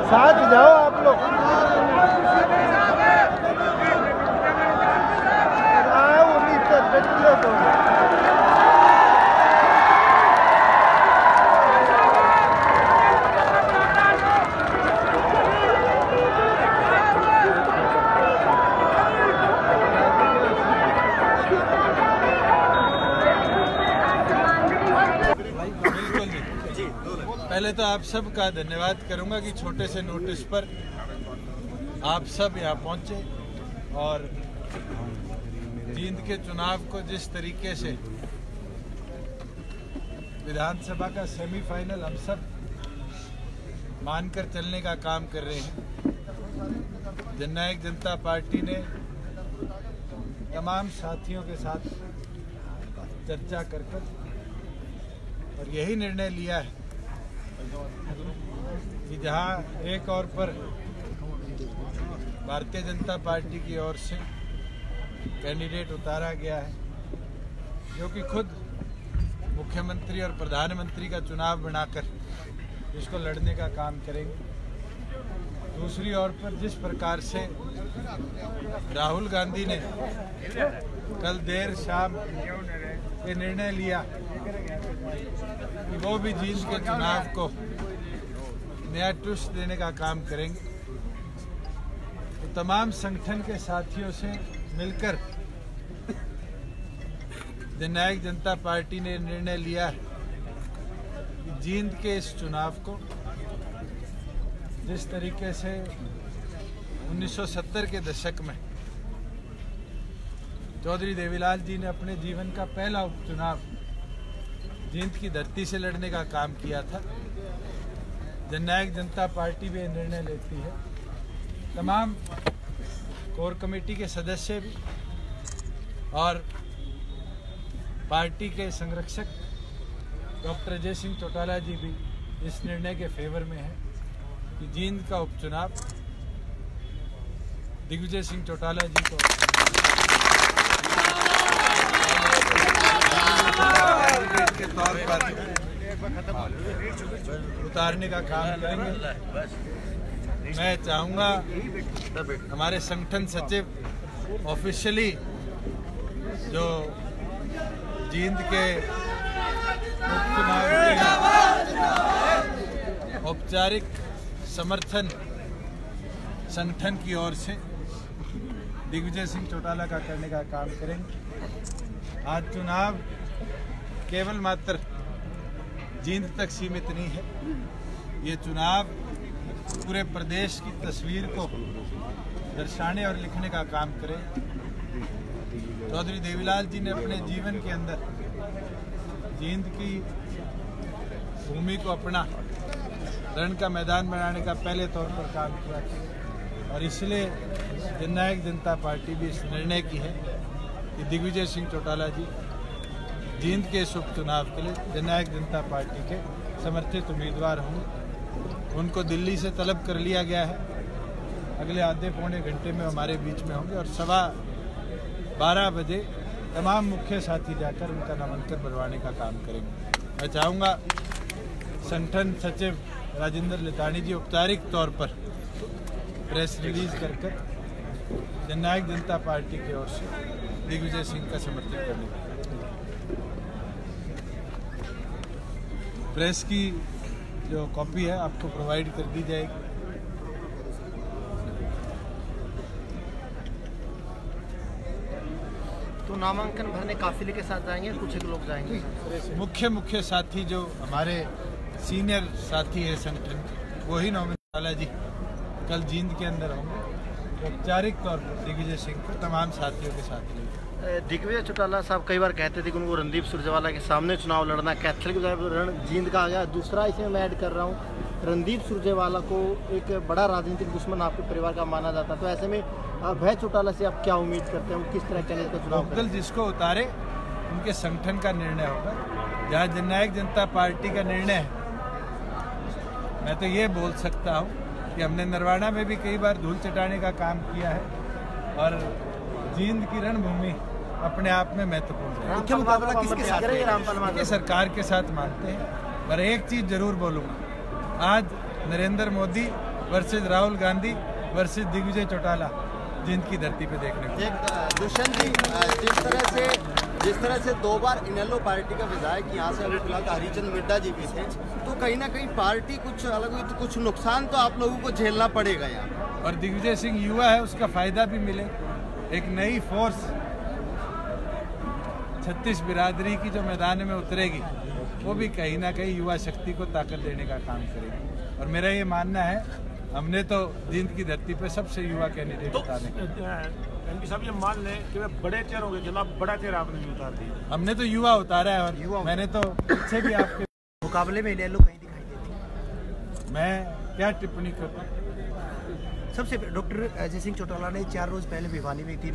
साथ जाओ आप लोग। पहले तो आप सब का धन्यवाद करूंगा कि छोटे से नोटिस पर आप सब यहाँ पहुंचे और जींद के चुनाव को जिस तरीके से विधानसभा का सेमीफाइनल हम सब मानकर चलने का काम कर रहे हैं। जननायक जनता पार्टी ने तमाम साथियों के साथ चर्चा कर और यही निर्णय लिया है कि जहां एक और पर भारतीय जनता पार्टी की ओर से कैंडिडेट उतारा गया है जो कि खुद मुख्यमंत्री और प्रधानमंत्री का चुनाव बनाकर इसको लड़ने का काम करेंगे, दूसरी ओर पर जिस प्रकार से राहुल गांधी ने कल देर शाम ये निर्णय लिया कि वो भी जींद के चुनाव को नया ट्विस्ट देने का काम करेंगे, तो तमाम संगठन के साथियों से मिलकर जननायक जनता पार्टी ने निर्णय लिया है कि जींद के इस चुनाव को जिस तरीके से 1970 के दशक में चौधरी देवीलाल जी ने अपने जीवन का पहला उपचुनाव जींद की धरती से लड़ने का काम किया था, जननायक जनता पार्टी भी निर्णय लेती है। तमाम कोर कमेटी के सदस्य भी और पार्टी के संरक्षक डॉक्टर अजय सिंह चौटाला जी भी इस निर्णय के फेवर में है कि जींद का उपचुनाव दिग्विजय सिंह चौटाला जी को के तौर पर उतारने का काम करेंगे। मैं चाहूंगा हमारे संगठन सचिव ऑफिशियली जो जींद के उपचुनाव के औपचारिक समर्थन संगठन की ओर से दिग्विजय सिंह चौटाला का करने का काम करेंगे। आज चुनाव केवल मात्र जींद तक सीमित नहीं है, ये चुनाव पूरे प्रदेश की तस्वीर को दर्शाने और लिखने का काम करे। चौधरी देवीलाल जी ने अपने जीवन के अंदर जींद की भूमि को अपना रण का मैदान बनाने का पहले तौर पर काम किया और इसलिए जननायक जनता पार्टी भी इस निर्णय की है कि दिग्विजय सिंह चौटाला जी जींद के इस उपचुनाव के लिए जननायक जनता पार्टी के समर्थित उम्मीदवार होंगे। उनको दिल्ली से तलब कर लिया गया है, अगले आधे पौने घंटे में हमारे बीच में होंगे और 12:15 बजे तमाम मुख्य साथी जाकर उनका नामांकन भरवाने का काम करेंगे। मैं चाहूँगा संगठन सचिव राजेंद्र लितानी जी औपचारिक तौर पर प्रेस रिलीज कर जननायक जनता पार्टी की ओर से दिग्विजय सिंह का समर्थन करने का प्रेस की जो कॉपी है आपको प्रोवाइड कर दी जाएगी। तो नामांकन भरने काफिले के साथ जाएंगे, कुछ एक लोग जाएंगे? मुख्य साथी जो हमारे सीनियर साथी है संगठन के वही चौटाला जी कल जींद के अंदर होंगे, औपचारिक तौर पर दिग्विजय सिंह को तमाम साथियों के साथ लेंगे। दिग्विजय चौटाला साहब कई बार कहते थे कि उनको रणदीप सुरजेवाला के सामने चुनाव लड़ना, कैथल के रण जींद का आ गया। दूसरा इसमें मैं ऐड कर रहा हूँ, रणदीप सुरजेवाला को एक बड़ा राजनीतिक दुश्मन आपके परिवार का माना जाता, तो ऐसे में अभय चौटाला से आप क्या उम्मीद करते हैं, किस तरह कैंडिडेट का चुनाव करें? जिसको उतारे उनके संगठन का निर्णय होगा। जहाँ जननायक जनता पार्टी का निर्णय है, मैं तो ये बोल सकता हूँ कि हमने नरवाना में भी कई बार धूल चटाने का काम किया है और जींद की रणभूमि अपने आप में महत्वपूर्ण है। मुख्य मुकाबला किसके साथ करेंगे? रामपाल सरकार के साथ मानते हैं, पर एक चीज जरूर बोलूंगा, आज नरेंद्र मोदी वर्सेस राहुल गांधी वर्सेस दिग्विजय चौटाला जींद की धरती पे देखने को। एक दुष्यंत जी, जिस तरह से 2 बार इनेलो पार्टी का विधायक यहाँ से अभी फिलहाल हरिचंद मिड्डा जी भी थे, तो कहीं ना कहीं पार्टी कुछ अलग हुई तो कुछ नुकसान तो आप लोगों को झेलना पड़ेगा यहाँ। और दिग्विजय सिंह युवा है, उसका फायदा भी मिले। एक नई फोर्स 36 बिरादरी की जो मैदान में उतरेगी वो भी कहीं ना कहीं युवा शक्ति को ताकत देने का काम करेगी। और मेरा ये मानना है, हमने तो जींद की धरती पे सबसे युवा कैंडिडेट उतारे। एमपी साहब ये मान लें कि वे बड़े चेहर होंगे, जनाब बड़ा चेहरा आपने नहीं उतार दिया। हमने तो युवा उतारा है और मैंने तो पीछे भी आपके मुकाबले में इनेलो कहीं दिखाई देती। मैं क्या टिप्पणी करता। सबसे डॉक्टर अजय सिंह चौटाला ने 4 रोज पहले भिवानी में एक टीम